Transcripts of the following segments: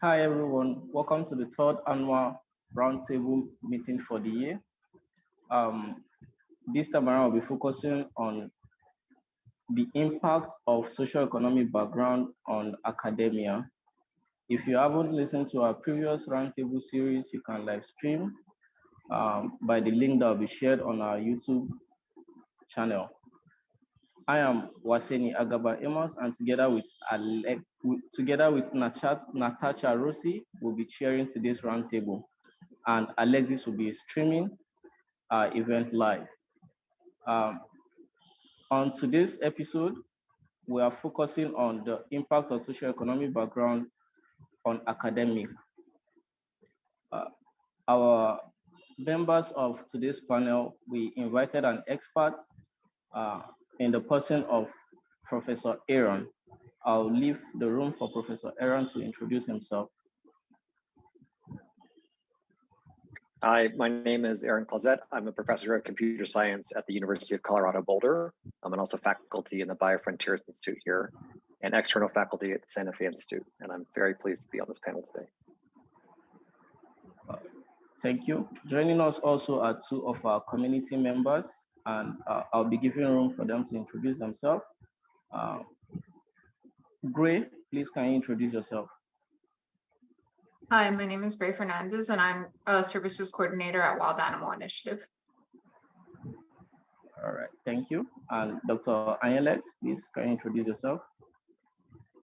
Hi everyone, welcome to the third annual roundtable meeting for the year. This time around, we'll be focusing on the impact of socioeconomic background on academia. If you haven't listened to our previous roundtable series, you can live stream by the link that will be shared on our YouTube channel. I am Waseni Agaba Amos, and together with Natasha Rossi, we'll be chairing today's roundtable, and Alexis will be streaming our event live. On today's episode, we are focusing on the impact of socioeconomic background on academic. Our members of today's panel, we invited an expert in the person of Professor Aaron. I'll leave the room for Professor Aaron to introduce himself. Hi, my name is Aaron Clauset. I'm a professor of computer science at the University of Colorado Boulder. I'm also faculty in the Biofrontiers Institute here and external faculty at the Santa Fe Institute. And I'm very pleased to be on this panel today. Thank you. Joining us also are two of our community members, and I'll be giving room for them to introduce themselves. Grey, please can you introduce yourself? Hi, my name is Grey Fernandez, and I'm a services coordinator at Wild Animal Initiative. All right, thank you. And Dr. Anyelet, please can you introduce yourself?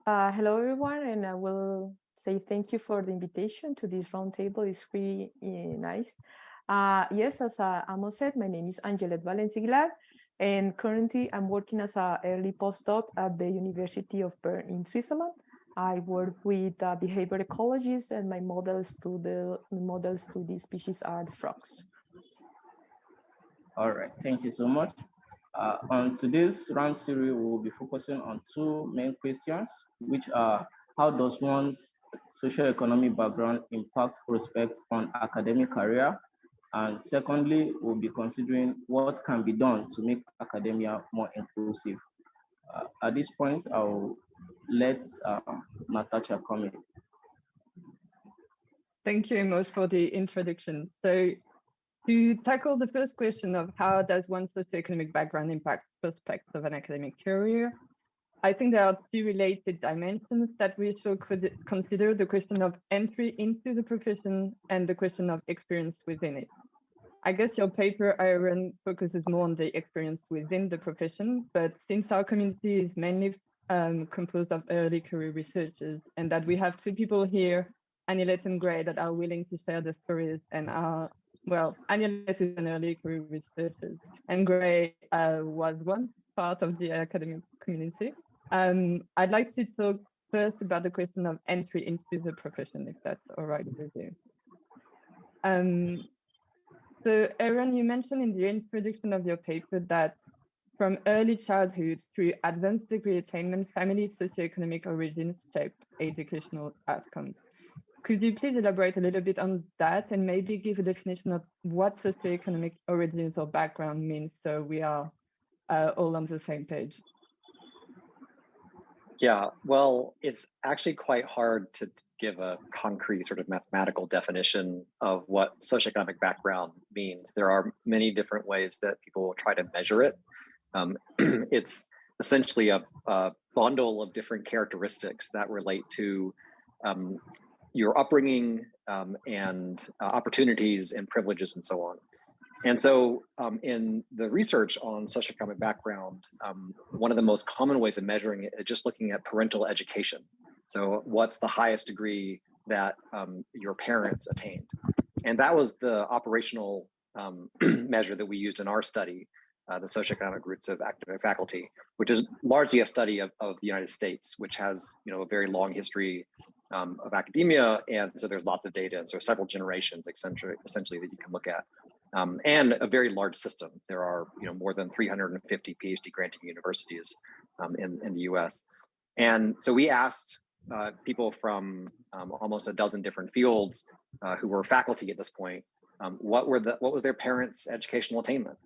Hello, everyone, and I will say thank you for the invitation to this roundtable. It's really nice. Yes, as Amos said, my name is Anyelet Valencia-Aguilar, and currently I'm working as an early postdoc at the University of Bern in Switzerland. I work with behavior ecologists, and my models to the species are the frogs. All right, thank you so much. On today's round series, we will be focusing on two main questions, which are how does one's socioeconomic background impact prospects on academic career? And secondly, we'll be considering what can be done to make academia more inclusive. At this point, I'll let Natasha come in. Thank you, Amos, for the introduction. So to tackle the first question of how does one's socioeconomic background impact prospects of an academic career, I think there are two related dimensions that we should consider: the question of entry into the profession and the question of experience within it. I guess your paper, Aaron, focuses more on the experience within the profession, but since our community is mainly composed of early career researchers, and that we have two people here, Anyelet and Grey, that are willing to share the stories and are, well, Anyelet is an early career researcher, and Grey was one part of the academic community. I'd like to talk first about the question of entry into the profession, if that's all right with you. So Aaron, you mentioned in the introduction of your paper that from early childhood through advanced degree attainment, family socioeconomic origins shape educational outcomes. Could you please elaborate a little bit on that and maybe give a definition of what socioeconomic origins or background means, so we are all on the same page? Yeah, well, it's actually quite hard to give a concrete sort of mathematical definition of what socioeconomic background means. There are many different ways that people will try to measure it. It's essentially a bundle of different characteristics that relate to your upbringing and opportunities and privileges and so on. And so in the research on socioeconomic background, one of the most common ways of measuring it is just looking at parental education. So what's the highest degree that your parents attained? And that was the operational measure that we used in our study, the socioeconomic roots of academic faculty, which is largely a study of the United States, which has a very long history of academia. And so there's lots of data. And so several generations essentially that you can look at. And a very large system. There are more than 350 PhD granting universities in the US. And so we asked people from almost a dozen different fields who were faculty at this point, what was their parents' educational attainment?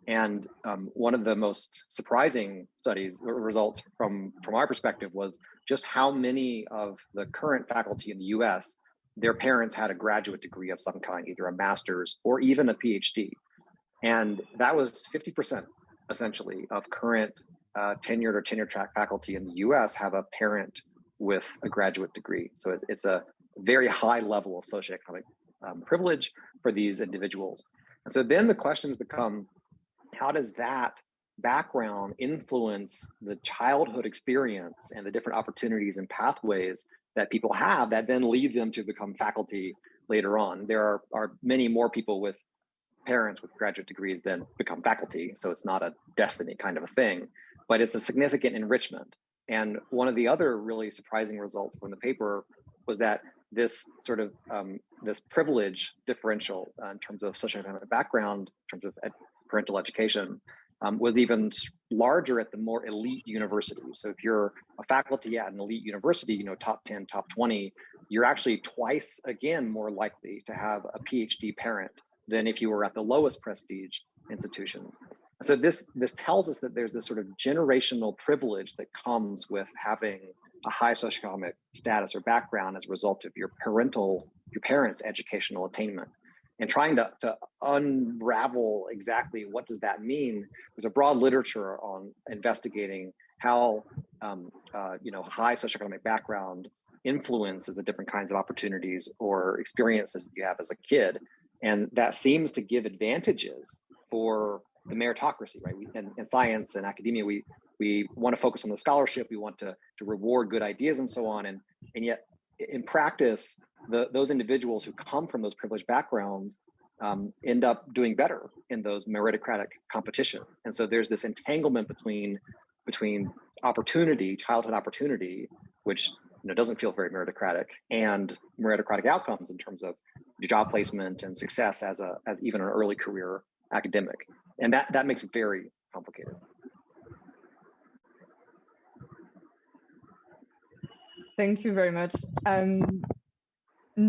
And one of the most surprising studies or results from our perspective was just how many of the current faculty in the US, their parents had a graduate degree of some kind, either a master's or even a PhD. And that was 50% essentially of current tenured or tenure track faculty in the US have a parent with a graduate degree. So it's a very high level of socioeconomic privilege for these individuals. And so then the questions become, how does that background influence the childhood experience and the different opportunities and pathways that people have that then lead them to become faculty later on? There are many more people with parents with graduate degrees than become faculty, so it's not a destiny kind of a thing, but it's a significant enrichment. And one of the other really surprising results from the paper was that this sort of this privilege differential in terms of socioeconomic background, in terms of parental education, was even larger at the more elite universities. So if you're a faculty at an elite university, you know, top 10, top 20, you're actually twice again more likely to have a PhD parent than if you were at the lowest prestige institutions. So this tells us that there's this sort of generational privilege that comes with having a high socioeconomic status or background as a result of your parents' educational attainment. And trying to unravel exactly what does that mean, there's a broad literature on investigating how high socioeconomic background influences the different kinds of opportunities or experiences that you have as a kid. And that seems to give advantages for the meritocracy, right? In science and academia, we want to focus on the scholarship, we want to reward good ideas and so on. And yet in practice, those individuals who come from those privileged backgrounds end up doing better in those meritocratic competitions. And so there's this entanglement between opportunity, childhood opportunity, which doesn't feel very meritocratic, and meritocratic outcomes in terms of job placement and success as even an early career academic. And that makes it very complicated. Thank you very much.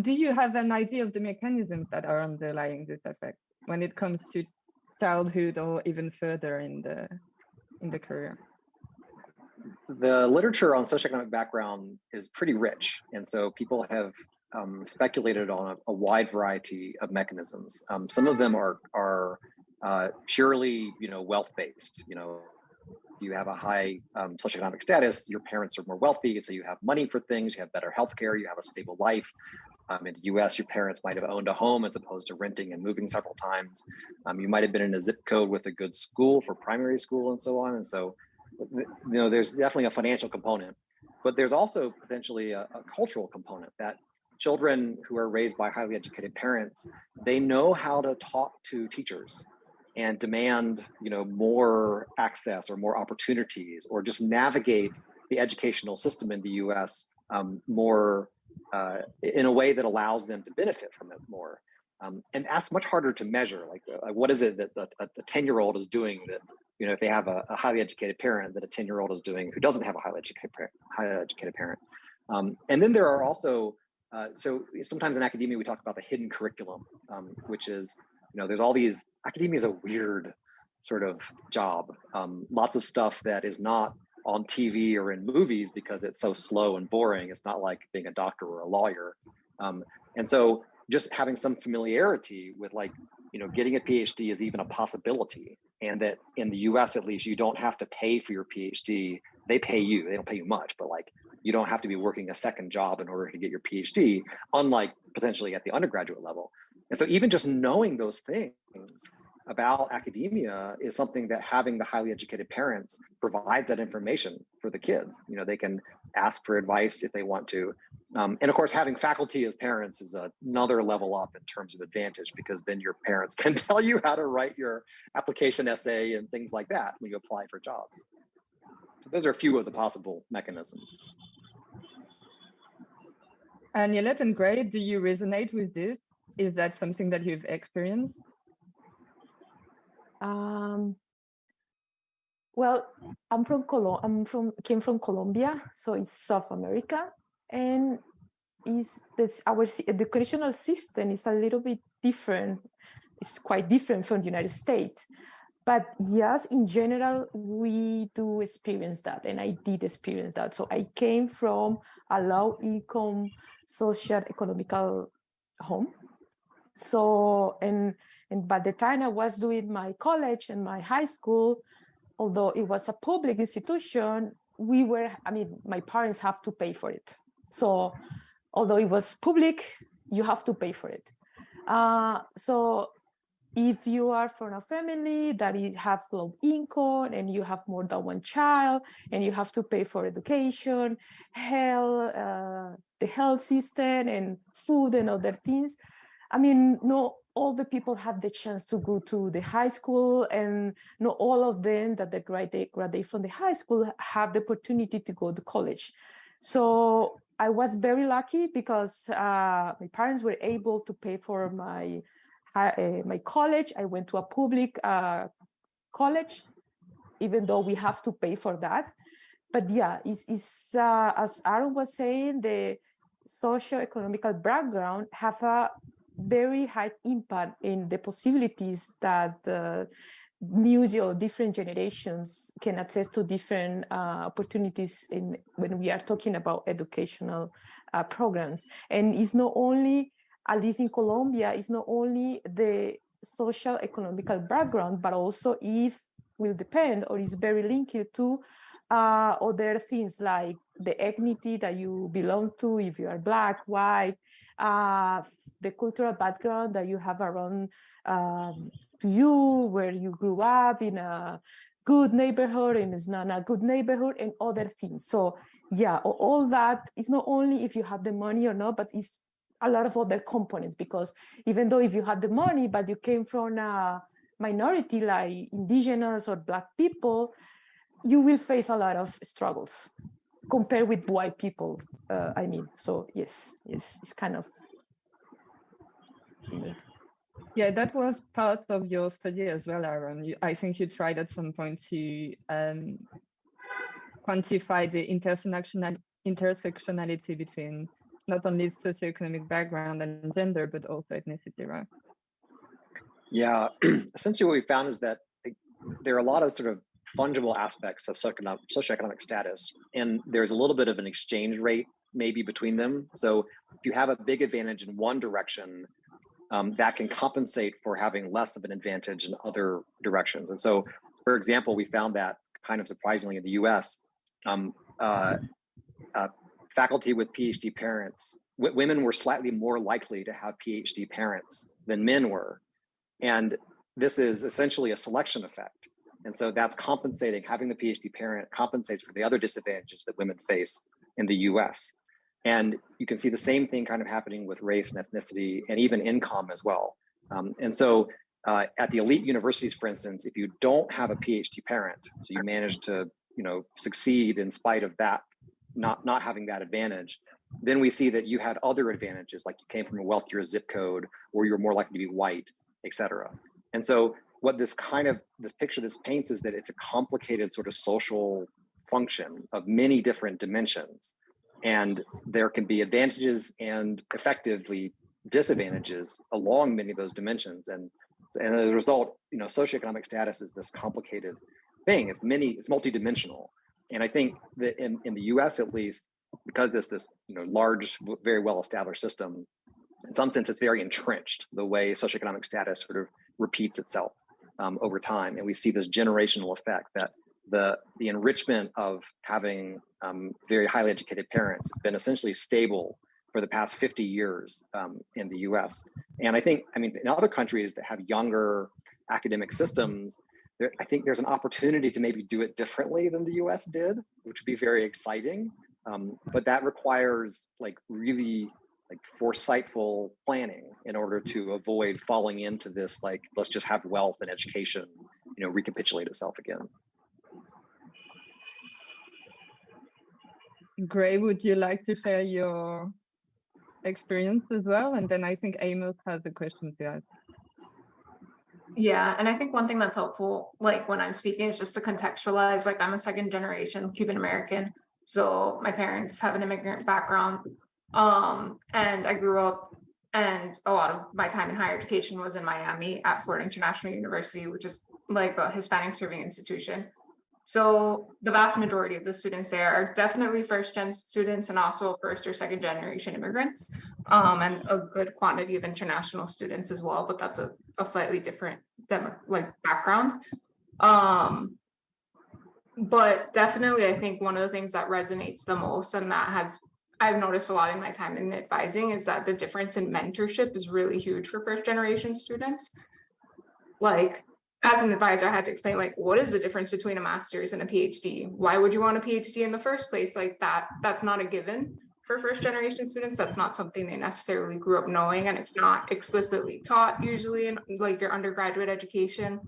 Do you have an idea of the mechanisms that are underlying this effect when it comes to childhood or even further in the career? The literature on socioeconomic background is pretty rich. And so people have speculated on a wide variety of mechanisms. Some of them are purely, wealth-based. You have a high socioeconomic status, your parents are more wealthy, so you have money for things, you have better healthcare, you have a stable life. In the US, your parents might have owned a home as opposed to renting and moving several times. You might have been in a zip code with a good school for primary school and so on. And so, there's definitely a financial component, but there's also potentially a cultural component that children who are raised by highly educated parents, they know how to talk to teachers and demand, more access or more opportunities, or just navigate the educational system in the US more in a way that allows them to benefit from it more. And that's much harder to measure. Like what is it that a 10-year-old is doing that, if they have a highly educated parent, that a 10-year-old is doing who doesn't have a highly educated parent. And then there are also, so sometimes in academia, we talk about the hidden curriculum, which is, there's all these, academia is a weird sort of job. Lots of stuff that is not on TV or in movies because it's so slow and boring. It's not like being a doctor or a lawyer. And so just having some familiarity with getting a PhD is even a possibility. And that in the US, at least, you don't have to pay for your PhD. They pay you, they don't pay you much, but you don't have to be working a second job in order to get your PhD, unlike potentially at the undergraduate level. And so even just knowing those things about academia is something that having the highly educated parents provides that information for the kids. They can ask for advice if they want to. And of course, having faculty as parents is another level up in terms of advantage, because then your parents can tell you how to write your application essay and things like that when you apply for jobs. So those are a few of the possible mechanisms. Anyelet and Grey, do you resonate with this? Is that something that you've experienced? Well, came from Colombia, so it's South America, and our educational system is a little bit different. It's quite different from the United States. But yes, in general, we do experience that, and I did experience that. So I came from a low-income socio-economical home. So, and by the time I was doing my college and my high school, although it was a public institution, my parents have to pay for it. So although it was public, you have to pay for it. So if you are from a family that have low income and you have more than one child and you have to pay for education, health, the health system and food and other things, I mean, not all the people have the chance to go to the high school, and not all of them that they graduate from the high school have the opportunity to go to college. So I was very lucky because my parents were able to pay for my college. I went to a public college, even though we have to pay for that. But yeah, it's as Aaron was saying, the socioeconomic background have a very high impact in the possibilities that new or different generations can access to different opportunities when we are talking about educational programs. And it's not only, at least in Colombia, it's not only the social economical background, but also will depend or is very linked to other things like the ethnicity that you belong to, if you are Black, white, the cultural background that you have around to you, where you grew up in a good neighborhood and it's not a good neighborhood, and other things. So yeah, all that is not only if you have the money or not, but it's a lot of other components, because even though if you had the money, but you came from a minority like indigenous or Black people, you will face a lot of struggles compared with white people, so yes, it's kind of. Yeah, that was part of your study as well, Aaron. I think you tried at some point to quantify the intersectionality between not only socioeconomic background and gender, but also ethnicity, right? Yeah, essentially what we found is that there are a lot of sort of fungible aspects of socioeconomic status, and there's a little bit of an exchange rate maybe between them. So if you have a big advantage in one direction, that can compensate for having less of an advantage in other directions. And so, for example, we found that kind of surprisingly in the US, faculty with PhD parents, women were slightly more likely to have PhD parents than men were. And this is essentially a selection effect. And so that's compensating, having the PhD parent compensates for the other disadvantages that women face in the US. And you can see the same thing kind of happening with race and ethnicity and even income as well. And so at the elite universities, for instance, if you don't have a PhD parent, so you manage to succeed in spite of that, not having that advantage, then we see that you had other advantages, like you came from a wealthier zip code, or you're more likely to be white, et cetera. And so what this picture this paints is that it's a complicated sort of social function of many different dimensions. And there can be advantages and effectively disadvantages along many of those dimensions. And as a result, socioeconomic status is this complicated thing. It's multidimensional. And I think that in the US, at least, because this large, very well-established system, in some sense, it's very entrenched, the way socioeconomic status sort of repeats itself over time. And we see this generational effect that the enrichment of having very highly educated parents has been essentially stable for the past 50 years in the US. And I think, in other countries that have younger academic systems, I think there's an opportunity to maybe do it differently than the US did, which would be very exciting. But that requires really foresightful planning in order to avoid falling into this, let's just have wealth and education, recapitulate itself again. Gray, would you like to share your experience as well? And then I think Amos has a question to ask. Yeah, and I think one thing that's helpful, when I'm speaking, is just to contextualize, I'm a second generation Cuban American. So my parents have an immigrant background. And I grew up, and a lot of my time in higher education was in Miami at Florida International University, which is like a Hispanic serving institution. So the vast majority of the students there are definitely first-gen students and also first or second-generation immigrants, and a good quantity of international students as well, but that's a slightly different background. But definitely, I think one of the things that resonates the most, and that I've noticed a lot in my time in advising, is that the difference in mentorship is really huge for first-generation students. Like, as an advisor, I had to explain, like, what is the difference between a master's and a PhD? Why would you want a PhD in the first place? Like that's not a given for first generation students. That's not something they necessarily grew up knowing, and it's not explicitly taught usually in like your undergraduate education.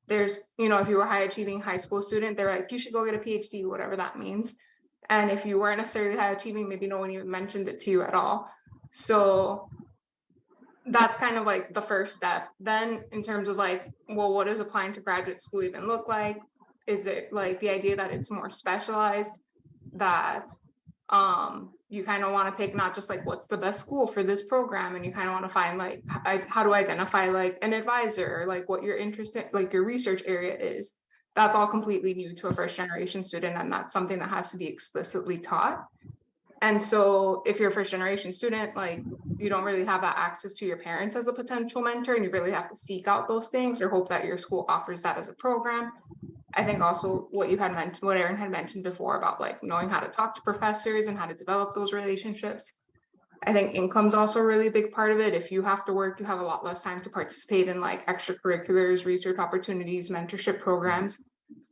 There's, if you were a high achieving high school student, they're like, you should go get a PhD, whatever that means. And if you weren't necessarily high achieving, maybe no one even mentioned it to you at all. So that's kind of like the first step. Then in terms of like, well, what does applying to graduate school even look like? Is it like the idea that it's more specialized, that you kind of want to pick not just like what's the best school for this program, and you kind of want to find like how to identify like an advisor, or like what your interest in, like your research area is. That's all completely new to a first generation student, and that's something that has to be explicitly taught. And so if you're a first generation student, like you don't really have that access to your parents as a potential mentor, and you really have to seek out those things or hope that your school offers that as a program. I think also what you had mentioned, what Erin had mentioned before about like knowing how to talk to professors and how to develop those relationships. I think income's also a really big part of it. If you have to work, you have a lot less time to participate in like extracurriculars, research opportunities, mentorship programs.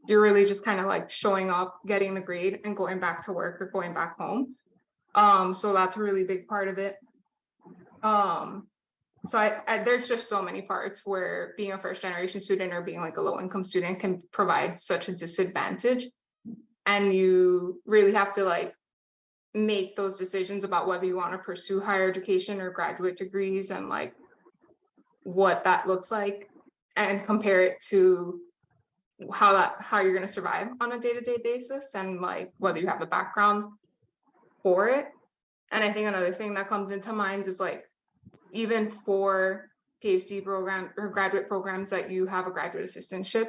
You're really just kind of like showing up, getting the grade, and going back to work or going back home. So that's a really big part of it. So there's just so many parts where being a first generation student or being like a low income student can provide such a disadvantage. And you really have to like make those decisions about whether you want to pursue higher education or graduate degrees, and like what that looks like, and compare it to how you're going to survive on a day-to-day basis, and like whether you have the background for it. And I think another thing that comes into mind is like, even for PhD program or graduate programs that you have a graduate assistantship,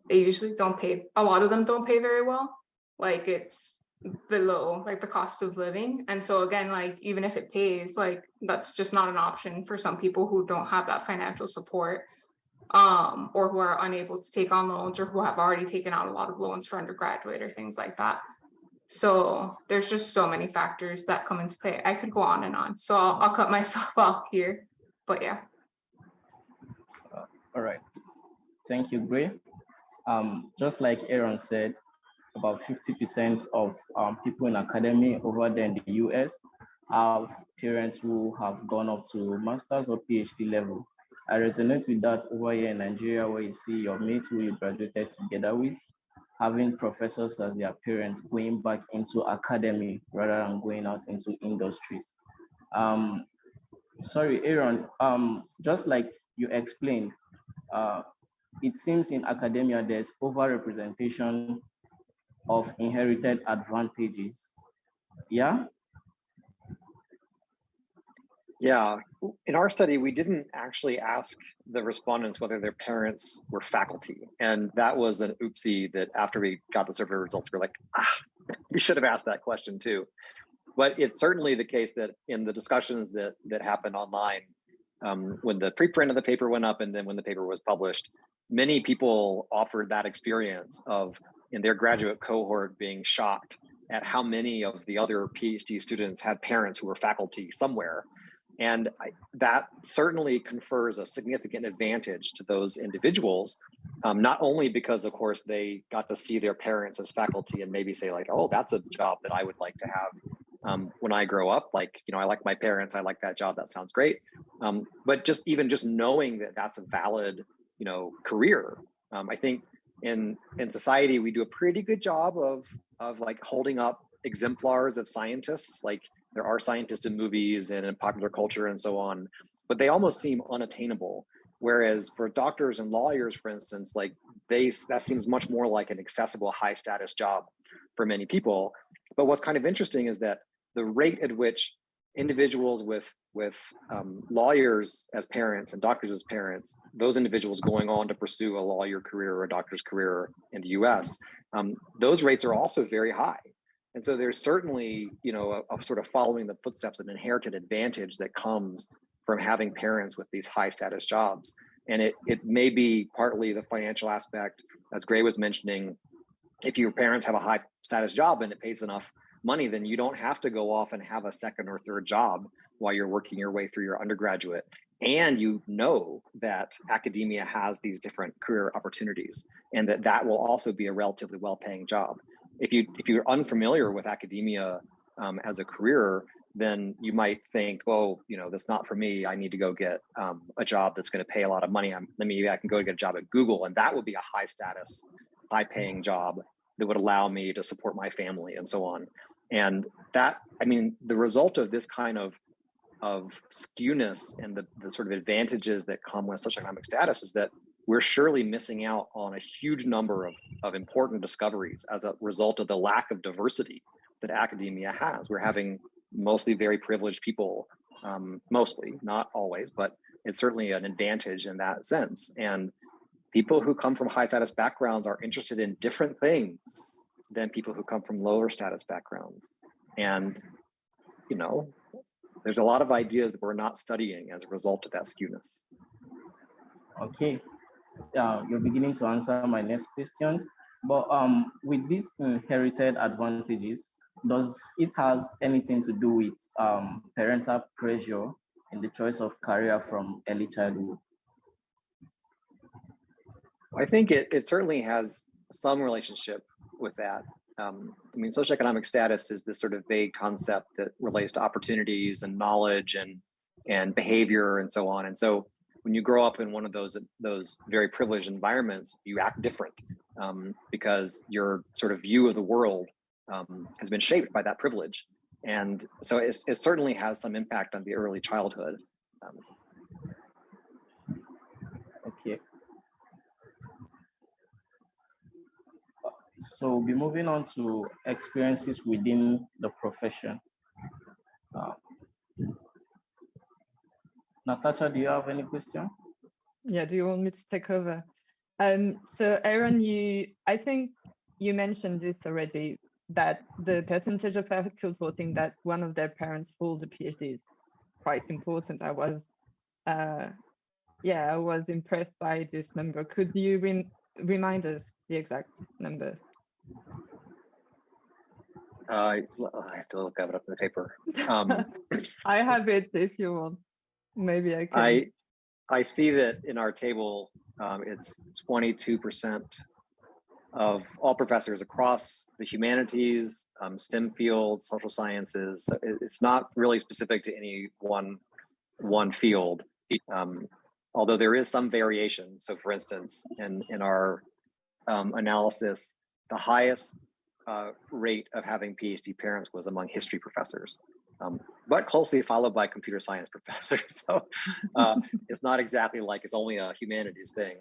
they usually don't pay, a lot of them don't pay very well. Like it's below like the cost of living. And so again, like even if it pays, like that's just not an option for some people who don't have that financial support, or who are unable to take on loans, or who have already taken out a lot of loans for undergraduate or things like that. So there's just so many factors that come into play. I could go on and on, so I'll cut myself off here, but yeah. All right, thank you, Grey. Just like Aaron said, about 50% of people in academia over there in the US have parents who have gone up to master's or PhD level. I resonate with that over here in Nigeria, where you see your mates who you graduated together with having professors as their parents, going back into academy rather than going out into industries. Sorry, Aaron, just like you explained, it seems in academia there's overrepresentation of inherited advantages. Yeah? Yeah, in our study, we didn't actually ask the respondents whether their parents were faculty. And that was an oopsie that after we got the survey results, we're like, we should have asked that question too. But it's certainly the case that in the discussions that happened online, when the preprint of the paper went up and then when the paper was published, many people offered that experience of in their graduate cohort being shocked at how many of the other PhD students had parents who were faculty somewhere. And that certainly confers a significant advantage to those individuals, not only because, of course, they got to see their parents as faculty and maybe say like, oh, that's a job that I would like to have when I grow up. Like, I like my parents, I like that job, that sounds great. But just knowing that that's a valid, career. I think in society, we do a pretty good job of like holding up exemplars of scientists. Like, there are scientists in movies and in popular culture and so on, but they almost seem unattainable. Whereas for doctors and lawyers, for instance, like that seems much more like an accessible, high status job for many people. But what's kind of interesting is that the rate at which individuals with lawyers as parents and doctors as parents, those individuals going on to pursue a lawyer career or a doctor's career in the US, those rates are also very high. And so there's certainly, a sort of following the footsteps, an inherited advantage that comes from having parents with these high status jobs. And it may be partly the financial aspect, as Grey was mentioning. If your parents have a high status job and it pays enough money, then you don't have to go off and have a second or third job while you're working your way through your undergraduate. And you know that academia has these different career opportunities, and that will also be a relatively well-paying job. If you're unfamiliar with academia as a career, then you might think, oh, that's not for me. I need to go get a job that's going to pay a lot of money. Maybe I can go get a job at Google, and that would be a high status, high paying job that would allow me to support my family and so on. And the result of this kind of skewness and the sort of advantages that come with socioeconomic status is that we're surely missing out on a huge number of important discoveries as a result of the lack of diversity that academia has. We're having mostly very privileged people, mostly, not always, but it's certainly an advantage in that sense. And people who come from high status backgrounds are interested in different things than people who come from lower status backgrounds. And, there's a lot of ideas that we're not studying as a result of that skewness. Okay, you're beginning to answer my next questions, but with these inherited advantages, does it has anything to do with parental pressure in the choice of career from early childhood? I think it certainly has some relationship with that. Socioeconomic status is this sort of vague concept that relates to opportunities and knowledge and behavior and so on. And so when you grow up in one of those very privileged environments, you act different because your sort of view of the world has been shaped by that privilege. And so it certainly has some impact on the early childhood. Okay. So we'll be moving on to experiences within the profession. Natasha, do you have any question? Yeah, do you want me to take over? So Aaron, I think you mentioned this already, that the percentage of faculty voting that one of their parents hold a PhD is quite important. I was impressed by this number. Could you remind us the exact number? I have to look it up in the paper. I have it if you want. Maybe I can. I see that in our table, it's 22% of all professors across the humanities, STEM fields, social sciences. It's not really specific to any one field, although there is some variation. So for instance, in our analysis, the highest rate of having PhD parents was among history professors, but closely followed by computer science professors. So it's not exactly like it's only a humanities thing.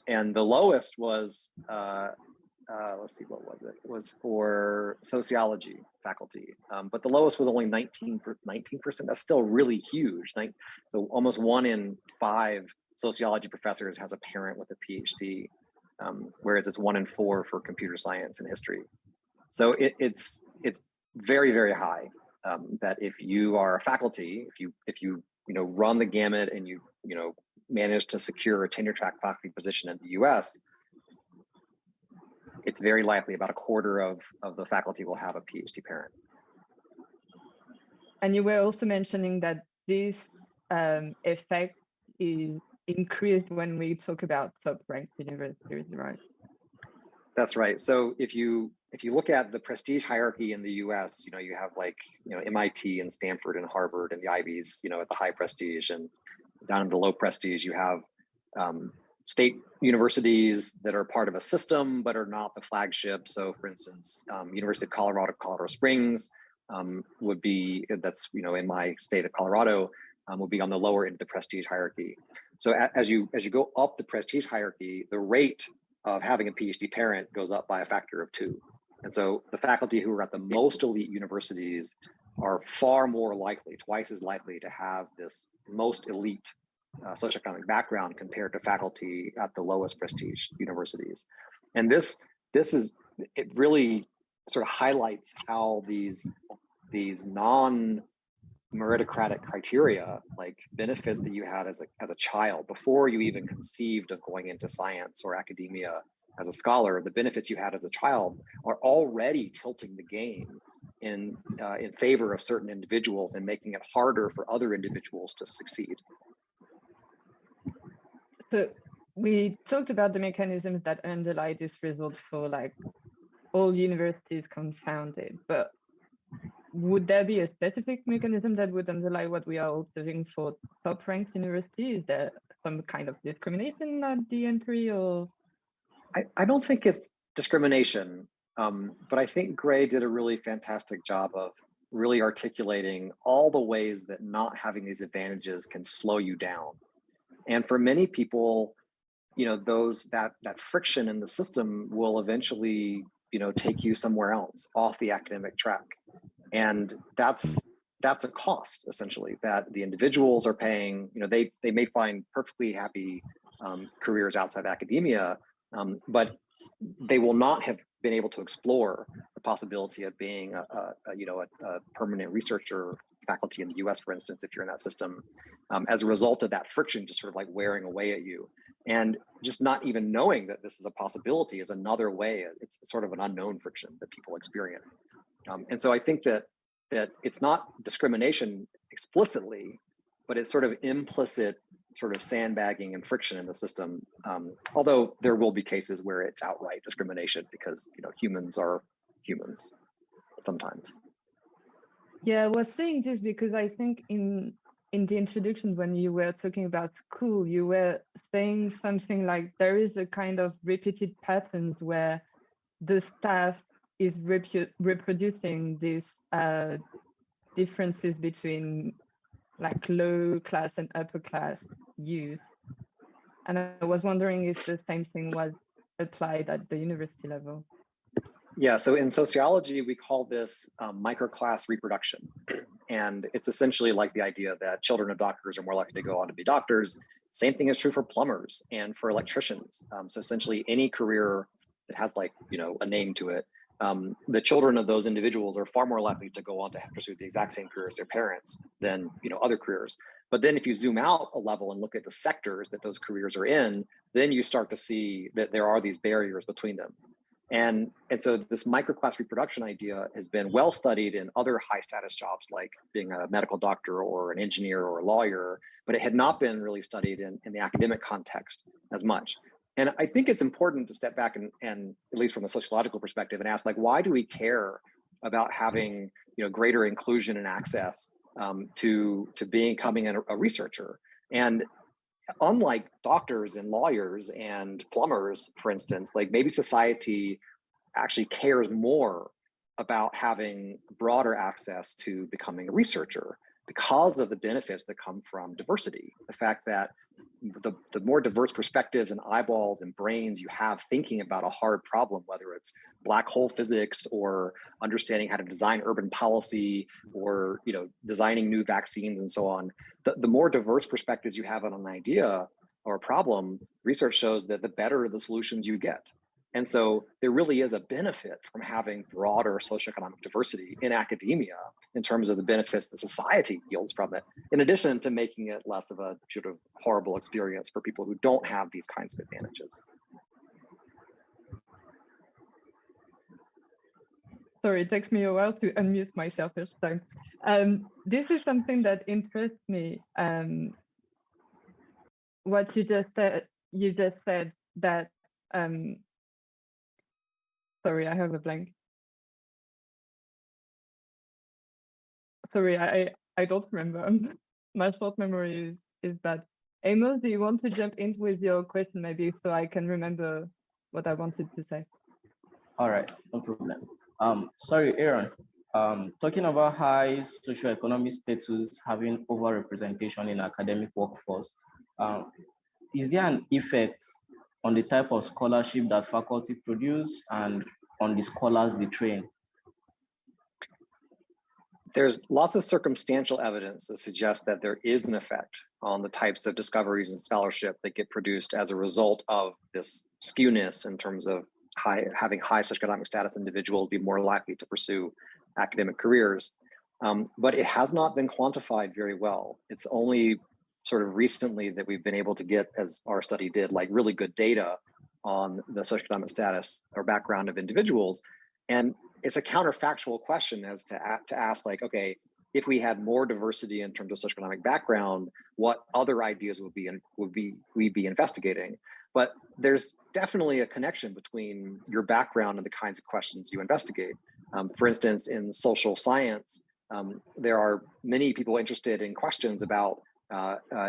And the lowest was, let's see, what was it? It was for sociology faculty, but the lowest was only 19%. That's still really huge. So almost 1 in 5 sociology professors has a parent with a PhD, whereas it's 1 in 4 for computer science and history. So it's very, very high. That if you are a faculty, if you run the gamut and you manage to secure a tenure track faculty position in the US, it's very likely about 1/4 of the faculty will have a PhD parent. And you were also mentioning that this effect is increased when we talk about top-ranked universities, right? That's right. So if you look at the prestige hierarchy in the US, you have MIT and Stanford and Harvard and the Ivies, at the high prestige, and down in the low prestige, you have state universities that are part of a system but are not the flagship. So for instance, University of Colorado Springs would be, that's in my state of Colorado, would be on the lower end of the prestige hierarchy. So as you go up the prestige hierarchy, the rate of having a PhD parent goes up by a factor of 2. And so the faculty who are at the most elite universities are far more likely, twice as likely to have this most elite socioeconomic background compared to faculty at the lowest prestige universities. And it really sort of highlights how these non-meritocratic criteria, like benefits that you had as a child before you even conceived of going into science or academia as a scholar, the benefits you had as a child are already tilting the game in favor of certain individuals and making it harder for other individuals to succeed. So we talked about the mechanisms that underlie this result for like all universities confounded, but would there be a specific mechanism that would underlie what we are observing for top-ranked universities? Is there some kind of discrimination at the entry, or? I don't think it's discrimination, but I think Grey did a really fantastic job of really articulating all the ways that not having these advantages can slow you down. And for many people, you know, that friction in the system will eventually, you know, take you somewhere else off the academic track. And that's a cost, essentially, that the individuals are paying. You know, they may find perfectly happy careers outside academia, but they will not have been able to explore the possibility of being a permanent researcher faculty in the US, for instance, if you're in that system, as a result of that friction just sort of like wearing away at you. And just not even knowing that this is a possibility is another way. It's sort of an unknown friction that people experience. And so I think that it's not discrimination explicitly, but it's sort of implicit sort of sandbagging and friction in the system. Although there will be cases where it's outright discrimination because, you know, humans are humans sometimes. Yeah, I was saying this because I think in the introduction, when you were talking about school, you were saying something like there is a kind of repeated patterns where the staff is reproducing these differences between like low class and upper class youth. And I was wondering if the same thing was applied at the university level. Yeah, so in sociology, we call this microclass reproduction. And it's essentially like the idea that children of doctors are more likely to go on to be doctors. Same thing is true for plumbers and for electricians. So essentially any career that has like, you know, a name to it, the children of those individuals are far more likely to go on to pursue the exact same career as their parents than, you know, other careers. But then if you zoom out a level and look at the sectors that those careers are in, then you start to see that there are these barriers between them. And so this microclass reproduction idea has been well studied in other high status jobs like being a medical doctor or an engineer or a lawyer, but it had not been really studied in the academic context as much. And I think it's important to step back and at least from a sociological perspective and ask, like, why do we care about having, you know, greater inclusion and access to becoming a researcher? And unlike doctors and lawyers and plumbers, for instance, like maybe society actually cares more about having broader access to becoming a researcher because of the benefits that come from diversity. The fact that the more diverse perspectives and eyeballs and brains you have thinking about a hard problem, whether it's black hole physics or understanding how to design urban policy or, you know, designing new vaccines and so on, the more diverse perspectives you have on an idea or a problem, research shows that the better the solutions you get. And so there really is a benefit from having broader socioeconomic diversity in academia in terms of the benefits that society yields from it, in addition to making it less of a sort of horrible experience for people who don't have these kinds of advantages. Sorry, it takes me a while to unmute myself each time. This is something that interests me. What you just said that, sorry, I have a blank. Sorry, I don't remember. My short memory is bad. Amos, do you want to jump in with your question maybe so I can remember what I wanted to say? All right, no problem. Sorry, Aaron. Talking about high socioeconomic status having overrepresentation in academic workforce, is there an effect on the type of scholarship that faculty produce and on the scholars they train? There's lots of circumstantial evidence that suggests that there is an effect on the types of discoveries and scholarship that get produced as a result of this skewness in terms of having high socioeconomic status individuals be more likely to pursue academic careers. But it has not been quantified very well. It's only sort of recently that we've been able to get, as our study did, like really good data on the socioeconomic status or background of individuals. And it's a counterfactual question as to ask, like, okay, if we had more diversity in terms of socioeconomic background, what other ideas would we be investigating? But there's definitely a connection between your background and the kinds of questions you investigate. For instance, in social science, there are many people interested in questions about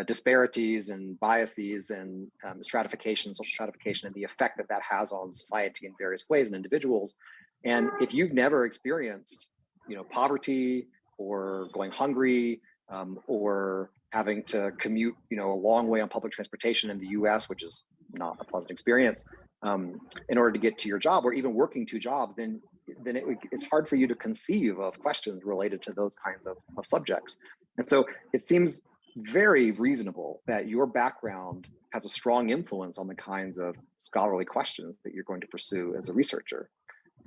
disparities and biases and stratification, social stratification, and the effect that has on society in various ways and individuals. And if you've never experienced, poverty or going hungry or having to commute, a long way on public transportation in the U.S., which is not a pleasant experience, in order to get to your job, or even working two jobs, then it's hard for you to conceive of questions related to those kinds of subjects. And so it seems very reasonable that your background has a strong influence on the kinds of scholarly questions that you're going to pursue as a researcher.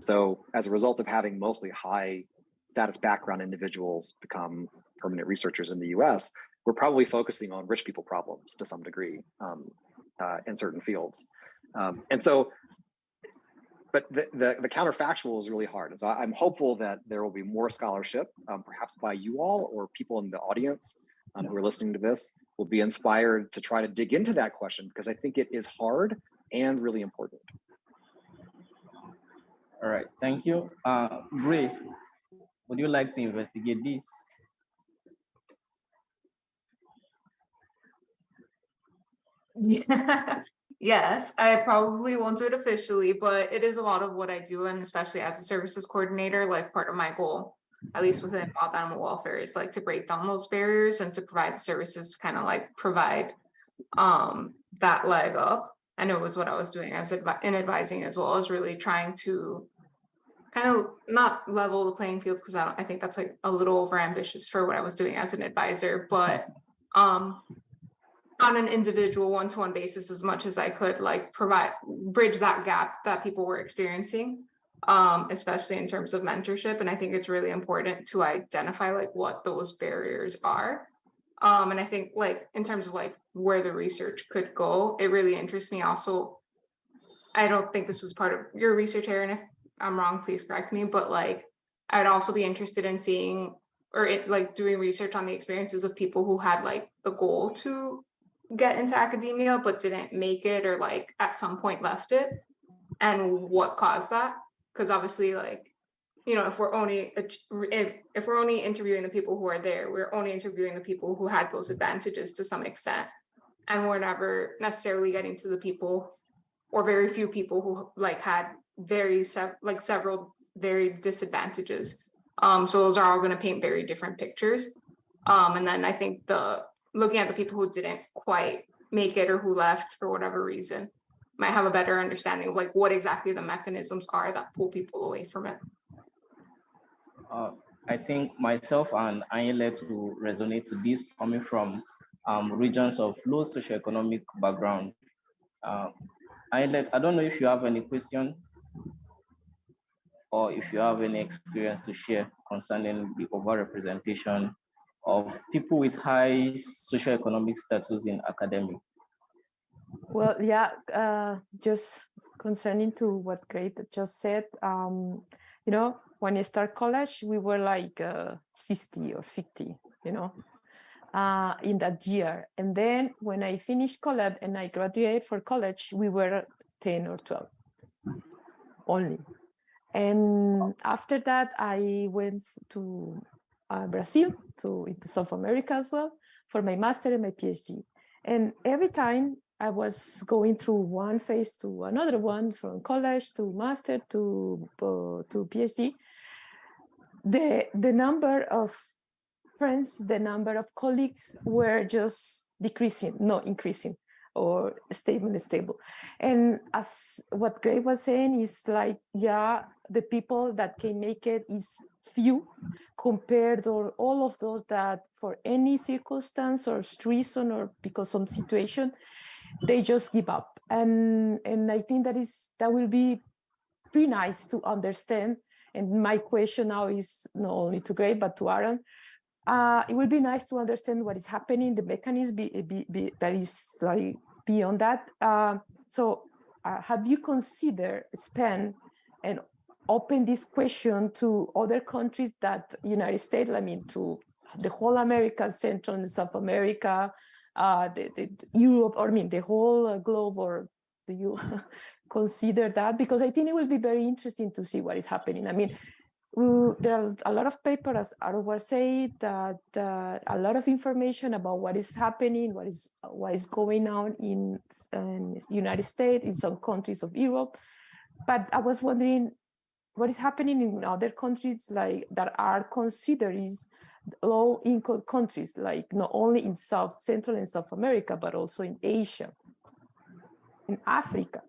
So as a result of having mostly high status background individuals become permanent researchers in the US, we're probably focusing on rich people problems to some degree in certain fields. But the counterfactual is really hard. And so I'm hopeful that there will be more scholarship, perhaps by you all or people in the audience who are listening to this will be inspired to try to dig into that question, because I think it is hard and really important. All right, thank you. Grey, would you like to investigate this? Yeah. Yes, I probably won't do it officially, but it is a lot of what I do, and especially as a services coordinator, like part of my goal, at least within wild animal welfare, is like to break down those barriers and to provide the services to kind of like provide that leg up. And it was what I was doing as in advising, as well as really trying to kind of not level the playing field, because I think that's like a little overambitious for what I was doing as an advisor, but on an individual one-to-one basis, as much as I could, like bridge that gap that people were experiencing, especially in terms of mentorship. And I think it's really important to identify like what those barriers are. And I think like in terms of like where the research could go, it really interests me also. I don't think this was part of your research area, and if I'm wrong, please correct me, but like I'd also be interested in seeing doing research on the experiences of people who had like the goal to get into academia but didn't make it, or like at some point left it, and what caused that. Because obviously, like, if we're only interviewing the people who are there, we're only interviewing the people who had those advantages to some extent, and we're never necessarily getting to the people, or very few people, who like had several very disadvantages. So those are all going to paint very different pictures. And then I think looking at the people who didn't quite make it or who left for whatever reason might have a better understanding of like what exactly the mechanisms are that pull people away from it. I think myself and Anyelet will resonate to this, coming from regions of low socioeconomic background. Anyelet, I don't know if you have any question or if you have any experience to share concerning the overrepresentation of people with high socioeconomic status in academia. Well, yeah, just concerning to what Grey just said, when I start college, we were like 60 or 50, in that year. And then when I finished college and I graduated for college, we were 10 or 12 only. And after that, I went to Brazil, into South America as well, for my master and my PhD. And every time I was going through one phase to another one, from college to master to PhD, the number of friends, the number of colleagues were just decreasing, not increasing. or stable. And as what Greg was saying is like, yeah, the people that can make it is few compared to all of those that for any circumstance or reason or because some situation, they just give up. And I think that will be pretty nice to understand. And my question now is not only to Greg, but to Aaron. It will be nice to understand what is happening, the mechanism that is like beyond that. So have you considered expand and open this question to other countries that United States, I mean, to the whole America, Central and South America, the Europe, or I mean, the whole globe, or do you consider that? Because I think it will be very interesting to see what is happening. I mean, there's a lot of paper, as Aaron was saying, that a lot of information about what is happening, what is going on in United States, in some countries of Europe. But I was wondering what is happening in other countries like that are considered low-income countries, like not only in Central and South America, but also in Asia, in Africa.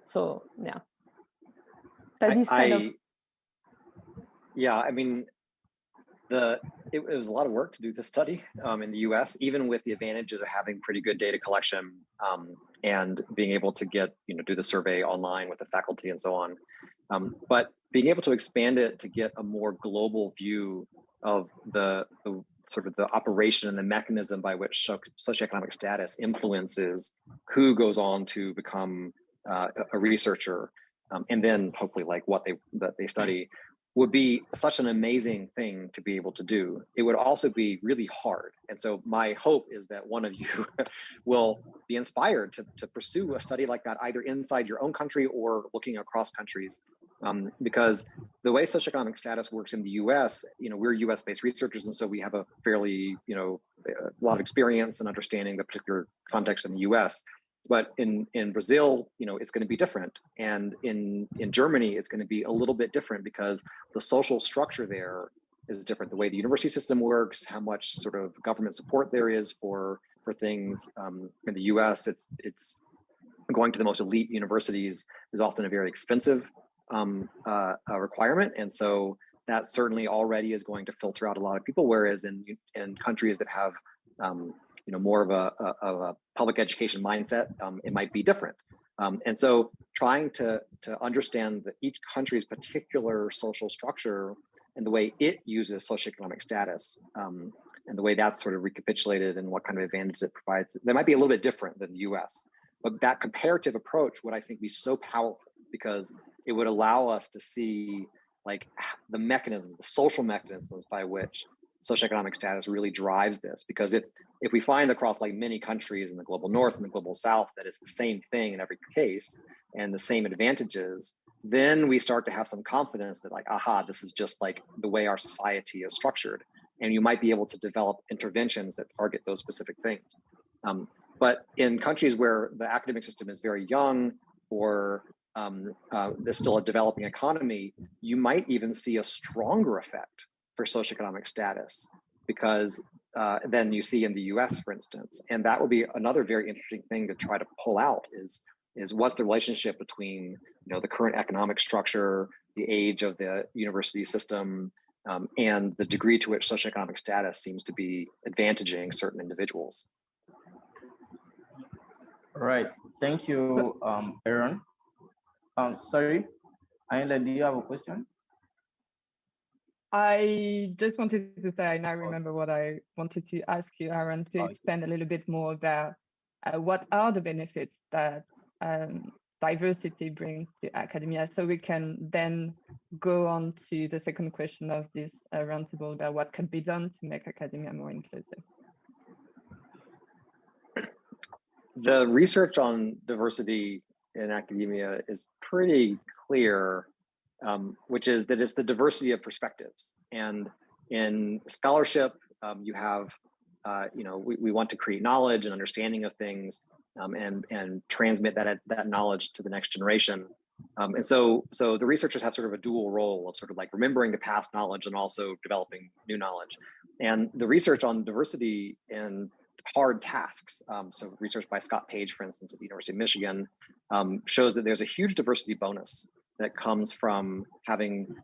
So yeah, that's this kind of. Yeah, I mean, it was a lot of work to do this study in the US, even with the advantages of having pretty good data collection and being able to do the survey online with the faculty and so on. But being able to expand it to get a more global view of the sort of the operation and the mechanism by which socioeconomic status influences who goes on to become a researcher, and then hopefully like what they study, would be such an amazing thing to be able to do. It would also be really hard. And so my hope is that one of you will be inspired to pursue a study like that, either inside your own country or looking across countries. Because the way socioeconomic status works in the US, we're US-based researchers, and so we have a fairly, a lot of experience in understanding the particular context in the US. But in Brazil, it's going to be different. And in Germany, it's going to be a little bit different because the social structure there is different. The way the university system works, how much sort of government support there is for things. In the US, it's going to the most elite universities is often a very expensive requirement. And so that certainly already is going to filter out a lot of people. Whereas in countries that have more of a public education mindset, it might be different. And so trying to understand each country's particular social structure and the way it uses socioeconomic status, and the way that's sort of recapitulated and what kind of advantage it provides, that might be a little bit different than the US. But that comparative approach would, I think, be so powerful because it would allow us to see like the mechanisms, the social mechanisms by which socioeconomic status really drives this. Because if we find across like many countries in the global north and the global south that it's the same thing in every case and the same advantages, then we start to have some confidence that like, aha, this is just like the way our society is structured. And you might be able to develop interventions that target those specific things. But in countries where the academic system is very young or there's still a developing economy, you might even see a stronger effect for socioeconomic status because than you see in the US, for instance. And that would be another very interesting thing to try to pull out is what's the relationship between the current economic structure, the age of the university system, and the degree to which socioeconomic status seems to be advantaging certain individuals. All right, thank you, Aaron. Sorry, Anyelet, do you have a question? I just wanted to say, I now remember what I wanted to ask you, Aaron, to expand a little bit more about what are the benefits that diversity brings to academia, so we can then go on to the second question of this roundtable about what can be done to make academia more inclusive. The research on diversity in academia is pretty clear, which is that it's the diversity of perspectives. And in scholarship, you have, we want to create knowledge and understanding of things and transmit that knowledge to the next generation. And so the researchers have sort of a dual role of sort of like remembering the past knowledge and also developing new knowledge. And the research on diversity in hard tasks. So research by Scott Page, for instance, at the University of Michigan, shows that there's a huge diversity bonus that comes from having,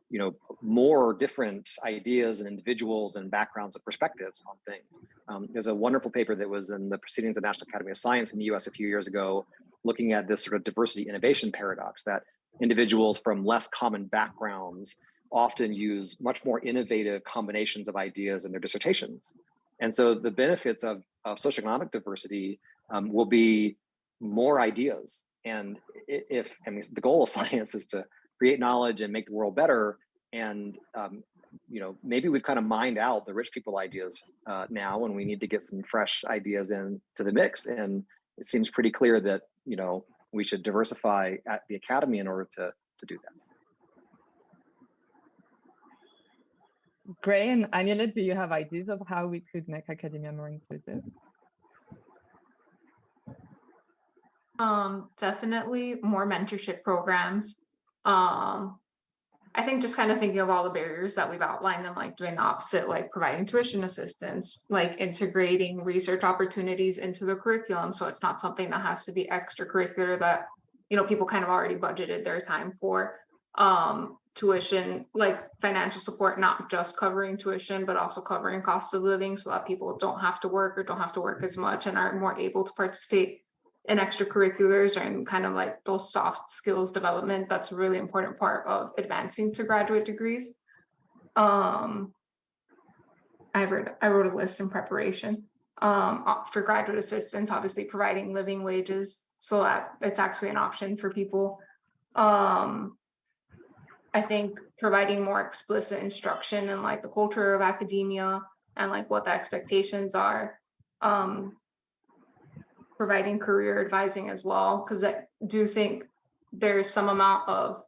more different ideas and individuals and backgrounds and perspectives on things. There's a wonderful paper that was in the Proceedings of the National Academy of Science in the US a few years ago, looking at this sort of diversity innovation paradox, that individuals from less common backgrounds often use much more innovative combinations of ideas in their dissertations. And so the benefits of socioeconomic diversity will be more ideas. And the goal of science is to create knowledge and make the world better. And maybe we've kind of mined out the rich people ideas now, and we need to get some fresh ideas into the mix. And it seems pretty clear that we should diversify at the academy in order to do that. Grey and Anyelet, do you have ideas of how we could make academia more inclusive? Definitely more mentorship programs. I think just kind of thinking of all the barriers that we've outlined and like doing the opposite, like providing tuition assistance, like integrating research opportunities into the curriculum. So it's not something that has to be extracurricular that, people kind of already budgeted their time for. Tuition, like financial support, not just covering tuition, but also covering cost of living so that people don't have to work or don't have to work as much and are more able to participate in extracurriculars or in kind of like those soft skills development. That's a really important part of advancing to graduate degrees. I wrote a list in preparation for graduate assistants, obviously providing living wages so that it's actually an option for people. I think providing more explicit instruction in like the culture of academia and like what the expectations are. Providing career advising as well, because I do think there's some amount of,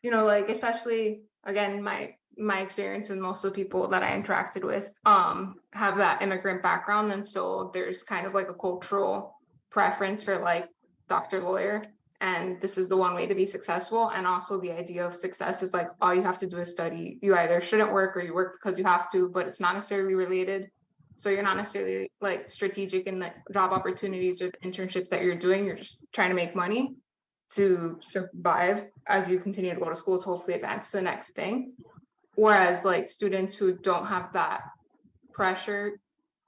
like especially again, my experience and most of the people that I interacted with have that immigrant background. And so there's kind of like a cultural preference for like doctor, lawyer. And this is the one way to be successful. And also the idea of success is like, all you have to do is study. You either shouldn't work or you work because you have to, but it's not necessarily related. So you're not necessarily like strategic in the job opportunities or the internships that you're doing. You're just trying to make money to survive as you continue to go to school to hopefully advance to the next thing. Whereas like students who don't have that pressure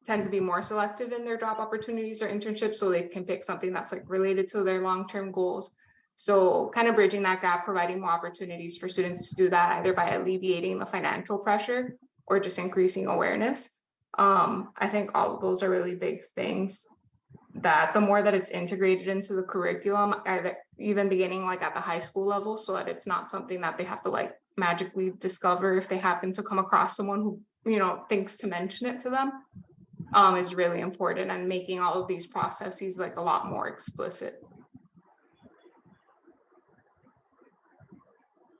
tend to be more selective in their job opportunities or internships, so they can pick something that's like related to their long-term goals. So kind of bridging that gap, providing more opportunities for students to do that, either by alleviating the financial pressure or just increasing awareness. I think all of those are really big things that the more that it's integrated into the curriculum, even beginning like at the high school level, so that it's not something that they have to like magically discover if they happen to come across someone who, thinks to mention it to them, is really important, and making all of these processes like a lot more explicit.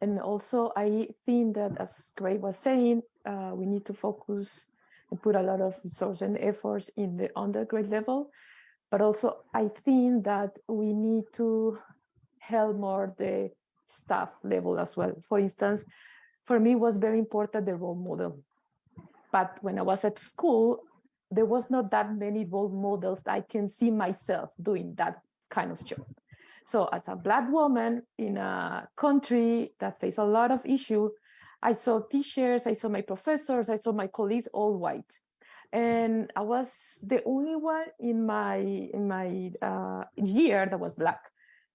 And also, I think that, as Grey was saying, we need to focus and put a lot of resources and efforts in the undergrad level. But also, I think that we need to help more the staff level as well. For instance, for me, it was very important the role model. But when I was at school, there was not that many role models that I can see myself doing that kind of job. So as a Black woman in a country that faces a lot of issues, I saw teachers, I saw my professors, I saw my colleagues all white. And I was the only one in my year that was Black.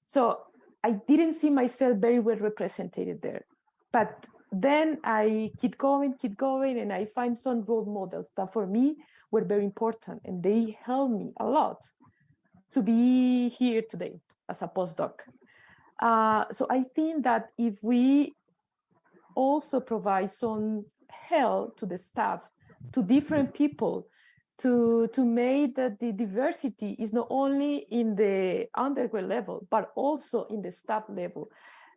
So I didn't see myself very well represented there. But then I keep going, and I find some role models that for me were very important, and they helped me a lot to be here today as a postdoc. So I think that if we also provide some help to the staff, to different people, to make that the diversity is not only in the undergrad level, but also in the staff level,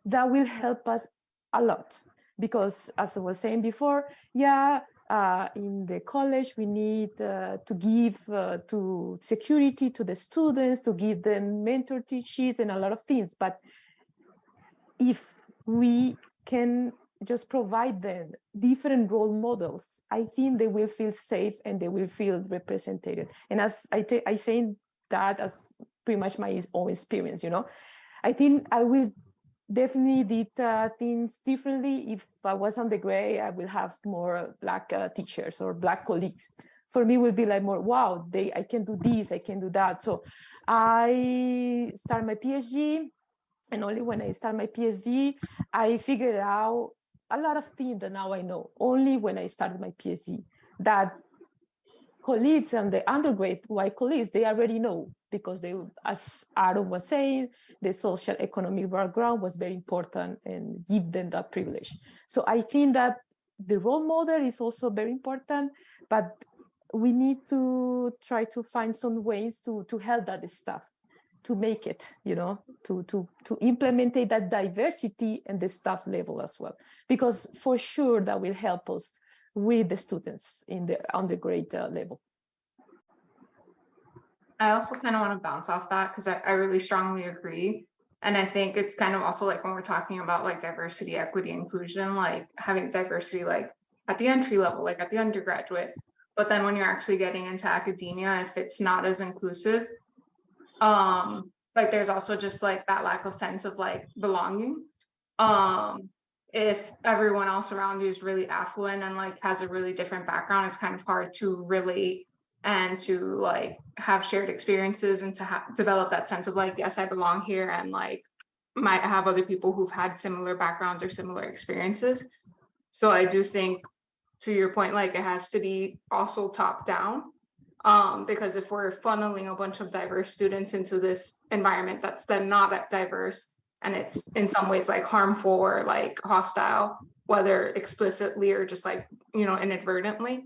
that will help us a lot. Because as I was saying before, in the college, we need to give to security to the students, to give them mentorship sheets and a lot of things. But if we can just provide them different role models, I think they will feel safe and they will feel represented. And as I say that as pretty much my own experience, you know, I think I will definitely did things differently. If I was on the Grey, I will have more Black teachers or Black colleagues. For me, it will be like more, wow, I can do this, I can do that. So I start my PhD, and only when I start my PhD, I figured out a lot of things that now I know, only when I started my PhD, that colleagues and the undergraduate colleagues, they already know, because they, as Aaron was saying, the social economic background was very important and give them that privilege. So I think that the role model is also very important, but we need to try to find some ways to help that stuff, to make it, you know, to implement that diversity in the staff level as well, because for sure that will help us with the students in the undergraduate level. I also kind of want to bounce off that because I really strongly agree. And I think it's kind of also like when we're talking about like diversity, equity, inclusion, like having diversity like at the entry level, like at the undergraduate. But then when you're actually getting into academia, if it's not as inclusive, like there's also just like that lack of sense of like belonging. If everyone else around you is really affluent and like has a really different background, it's kind of hard to relate and to like have shared experiences and to develop that sense of like, yes, I belong here, and like might have other people who've had similar backgrounds or similar experiences. So I do think, to your point, like it has to be also top down, because if we're funneling a bunch of diverse students into this environment that's then not that diverse, and it's in some ways like harmful or like hostile, whether explicitly or just like, you know, inadvertently,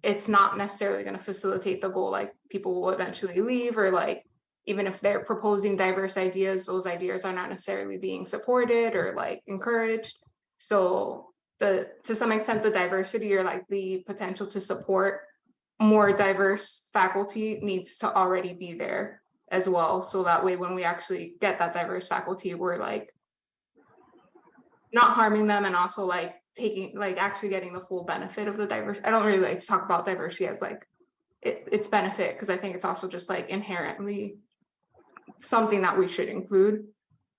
it's not necessarily going to facilitate the goal. Like people will eventually leave, or like even if they're proposing diverse ideas, those ideas are not necessarily being supported or like encouraged. So to some extent, the diversity or like the potential to support more diverse faculty needs to already be there as well. So that way, when we actually get that diverse faculty, we're like not harming them, and also like taking, like actually getting the full benefit of the diverse. I don't really like to talk about diversity as like its benefit, because I think it's also just like inherently something that we should include.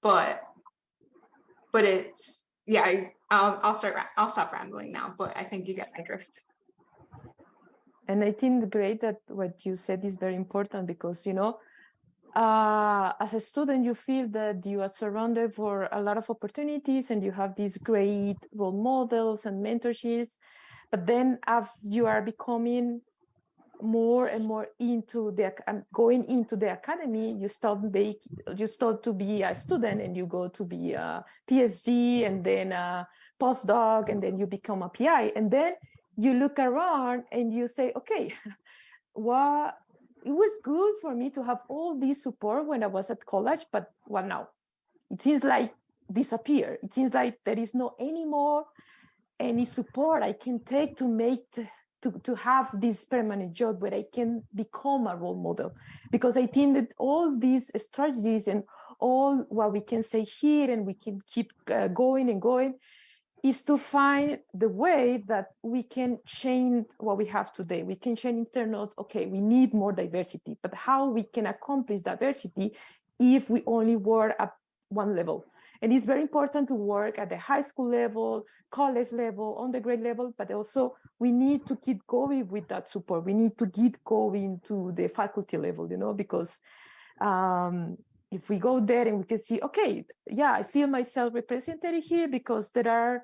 But it's, yeah, I'll stop rambling now, but I think you get my drift. And I think great that what you said is very important, because, you know, as a student, you feel that you are surrounded for a lot of opportunities and you have these great role models and mentorships. But then as you are becoming more and more into going into the academy, you start to be a student, and you go to be a PhD, and then a postdoc, and then you become a PI. And then you look around and you say, okay, well, it was good for me to have all this support when I was at college, but what now? It seems like disappear. It seems like there is no anymore any support I can take to have this permanent job where I can become a role model. Because I think that all these strategies and all what we can say here, and we can keep going and going, is to find the way that we can change what we have today. We can change in terms of, okay, we need more diversity, but how we can accomplish diversity if we only work at one level. And it's very important to work at the high school level, college level, undergrad level, but also we need to keep going with that support. We need to keep going to the faculty level, you know, because if we go there and we can see, okay, yeah, I feel myself represented here because there are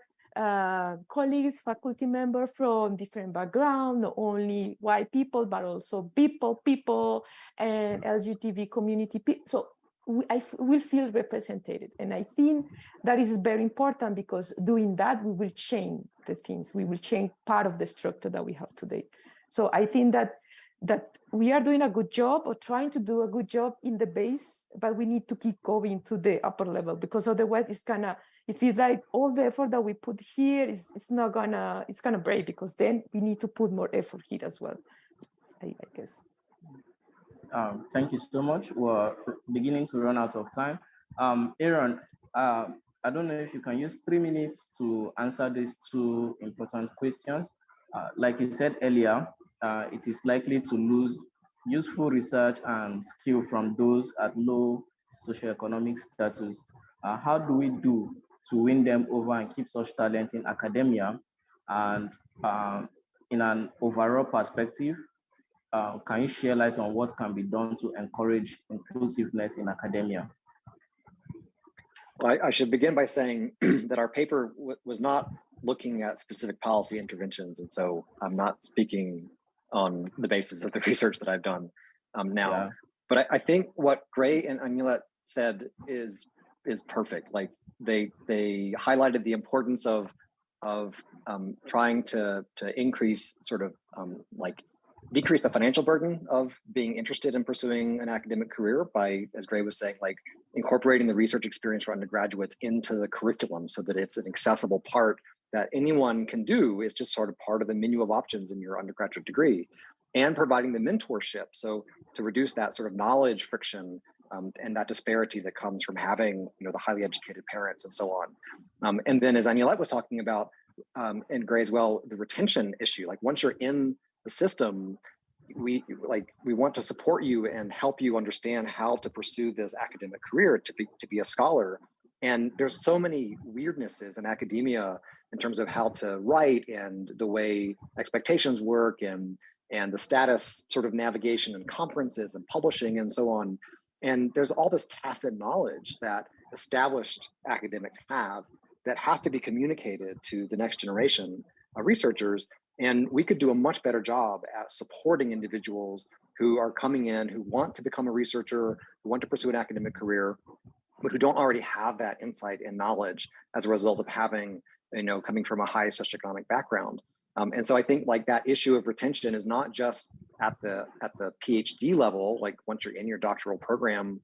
colleagues, faculty members from different backgrounds, not only white people, but also people, and LGBT community. So I will feel represented. And I think that is very important, because doing that, we will change the things. We will change part of the structure that we have today. So I think that we are doing a good job, or trying to do a good job in the base, but we need to keep going to the upper level, because otherwise it feels like all the effort that we put here it's gonna break, because then we need to put more effort here as well, I guess. Thank you so much. We're beginning to run out of time. Aaron, I don't know if you can use 3 minutes to answer these two important questions. Like you said earlier, it is likely to lose useful research and skill from those at low socioeconomic status. How do we do to win them over and keep such talent in academia? And in an overall perspective, can you share light on what can be done to encourage inclusiveness in academia? Well, I should begin by saying that our paper was not looking at specific policy interventions, and so I'm not speaking on the basis of the research that I've done now. Yeah. But I think what Grey and Anyelet said is perfect. Like they highlighted the importance of trying to increase sort of like decrease the financial burden of being interested in pursuing an academic career by, as Grey was saying, like incorporating the research experience for undergraduates into the curriculum so that it's an accessible part that anyone can do. Is just sort of part of the menu of options in your undergraduate degree, and providing the mentorship. So to reduce that sort of knowledge friction and that disparity that comes from having, you know, the highly educated parents and so on. And then as Anyelet was talking about, and Grey as well, the retention issue, like once you're in the system, we want to support you and help you understand how to pursue this academic career to be a scholar. And there's so many weirdnesses in academia in terms of how to write and the way expectations work and the status sort of navigation and conferences and publishing and so on. And there's all this tacit knowledge that established academics have that has to be communicated to the next generation of researchers. And we could do a much better job at supporting individuals who are coming in, who want to become a researcher, who want to pursue an academic career, but who don't already have that insight and knowledge as a result of having, you know, coming from a high socioeconomic background. And so I think like that issue of retention is not just at the PhD level, like once you're in your doctoral program,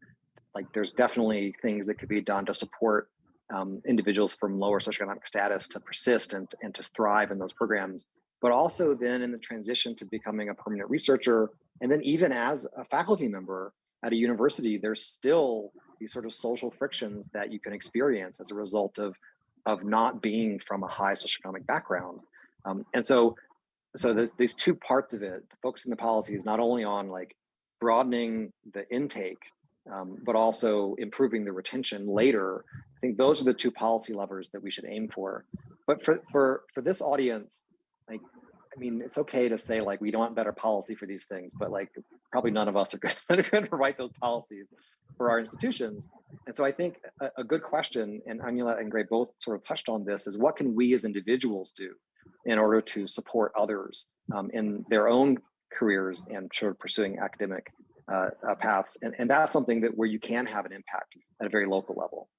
like there's definitely things that could be done to support individuals from lower socioeconomic status to persist and to thrive in those programs. But also then in the transition to becoming a permanent researcher, and then even as a faculty member at a university, there's still these sort of social frictions that you can experience as a result of not being from a high socioeconomic background. And so there's these two parts of it. Focusing the policy is not only on like broadening the intake, but also improving the retention later. I think those are the two policy levers that we should aim for. But for this audience, like, I mean, it's okay to say like we don't want better policy for these things, but like probably none of us are going to write those policies for our institutions. And so I think a good question, and Anyelet and Grey both sort of touched on this, is what can we as individuals do in order to support others in their own careers and sort of pursuing academic paths. And that's something that where you can have an impact at a very local level.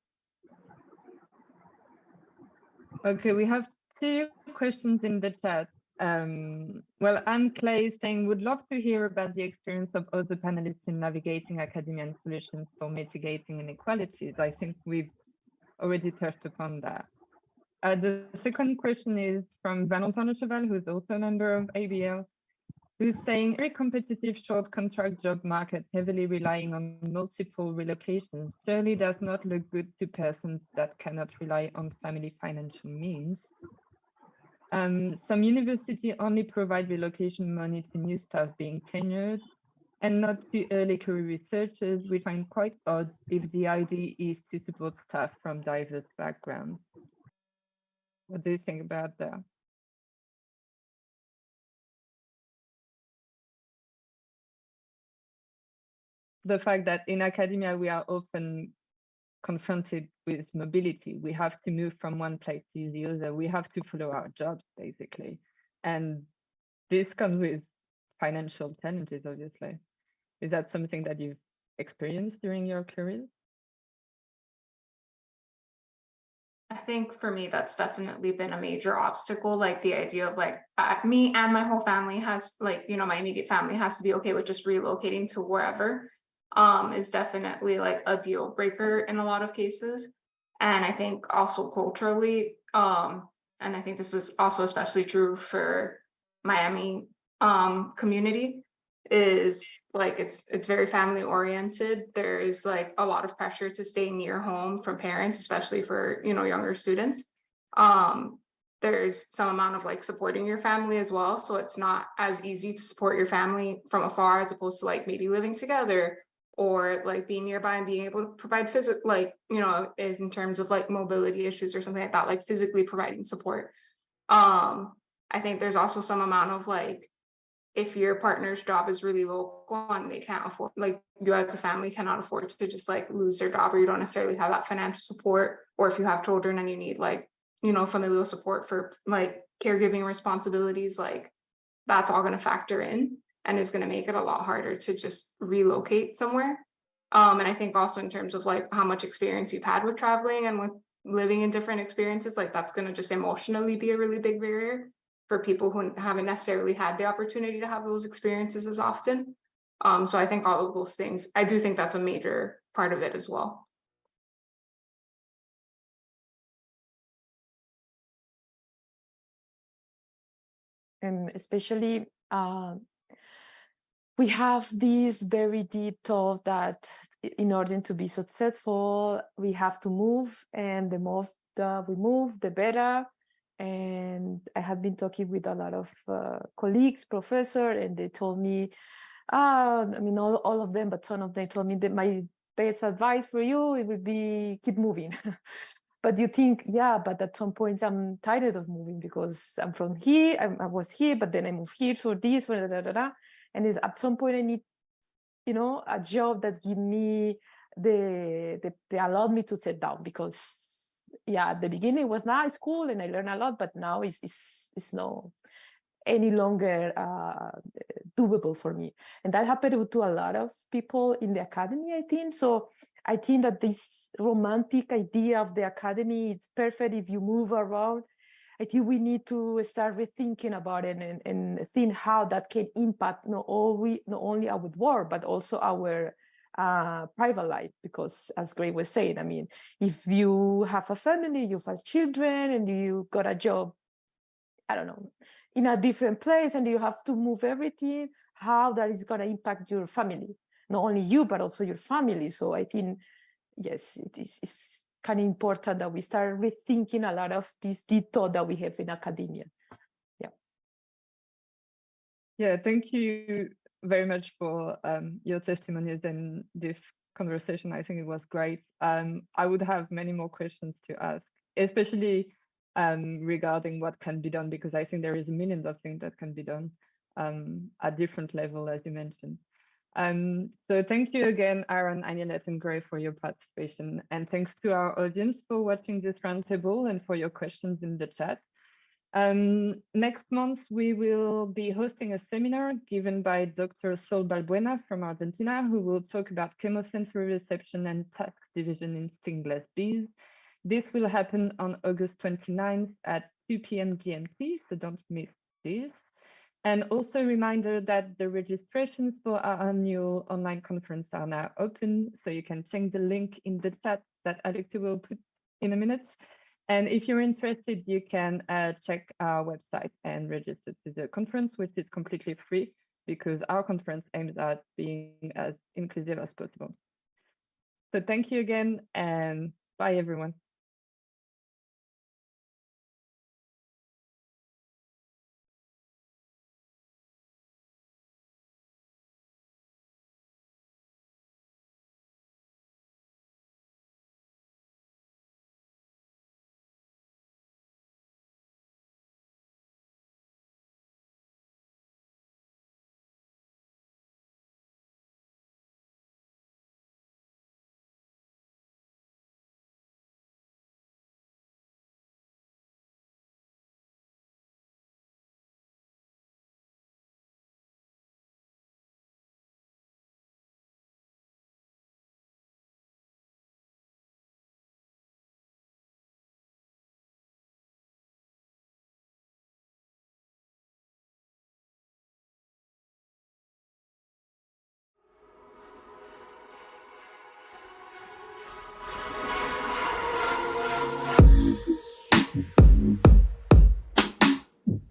Okay, we have 2 questions in the chat. Well, Anne Clay is saying, would love to hear about the experience of other panelists in navigating academia and solutions for mitigating inequalities. I think we've already touched upon that. The second question is from Valentin Cheval, who's also a member of ABL, who's saying, very competitive short contract job market, heavily relying on multiple relocations, surely does not look good to persons that cannot rely on family financial means. Some universities only provide relocation money to new staff being tenured and not to early career researchers. We find quite odd if the idea is to support staff from diverse backgrounds. What do you think about that? The fact that in academia, we are often confronted with mobility. We have to move from one place to the other. We have to follow our jobs, basically. And this comes with financial challenges, obviously. Is that something that you've experienced during your career? I think for me, that's definitely been a major obstacle. Like the idea of like me and my whole family has like, you know, my immediate family has to be okay with just relocating to wherever is definitely like a deal breaker in a lot of cases. And I think also culturally, and I think this was also especially true for Miami community, is like it's very family oriented. There's like a lot of pressure to stay near home from parents, especially for, you know, younger students. There's some amount of like supporting your family as well. So it's not as easy to support your family from afar as opposed to like maybe living together or like being nearby and being able to provide like, you know, in terms of like mobility issues or something like that, like physically providing support. I think there's also some amount of like, if your partner's job is really local and they can't afford, like you as a family cannot afford to just like lose their job, or you don't necessarily have that financial support, or if you have children and you need like, you know, familial support for like caregiving responsibilities, like that's all going to factor in and is going to make it a lot harder to just relocate somewhere. And I think also in terms of like how much experience you've had with traveling and with living in different experiences, like that's going to just emotionally be a really big barrier for people who haven't necessarily had the opportunity to have those experiences as often. So I think all of those things, I do think that's a major part of it as well. And especially we have this very deep thought that in order to be successful, we have to move, and the more that we move, the better. And I have been talking with a lot of colleagues, professors, and they told me, I mean, all of them, but some of them told me that my best advice for you, it would be keep moving. But you think, yeah, but at some point I'm tired of moving because I'm from here, I was here, but then I moved here for this, for da. And it's at some point I need, you know, a job that give me they allowed me to sit down, because yeah, at the beginning it was nice, cool, and I learned a lot, but now it's no any longer doable for me. And that happened to a lot of people in the academy, I think. So I think that this romantic idea of the academy is perfect if you move around. I think we need to start rethinking about it and think how that can impact not only our work, but also our private life. Because as Grey was saying, I mean, if you have a family, you have children, and you got a job, I don't know, in a different place, and you have to move everything, how that is going to impact your family, not only you, but also your family. So I think, yes, it's kind of important that we start rethinking a lot of this thought that we have in academia. Yeah, thank you very much for your testimonies and this conversation. I think it was great. I would have many more questions to ask, especially regarding what can be done, because I think there is millions of things that can be done at different levels, as you mentioned. So thank you again, Aaron, Anyelet, and Grey, for your participation. And thanks to our audience for watching this roundtable and for your questions in the chat. Next month, we will be hosting a seminar given by Dr. Sol Balbuena from Argentina, who will talk about chemosensory reception and task division in stingless bees. This will happen on August 29th at 2 p.m. GMT, so don't miss this. And also a reminder that the registrations for our annual online conference are now open, so you can check the link in the chat that Alexia will put in a minute. And if you're interested, you can check our website and register to the conference, which is completely free, because our conference aims at being as inclusive as possible. So thank you again, and bye everyone.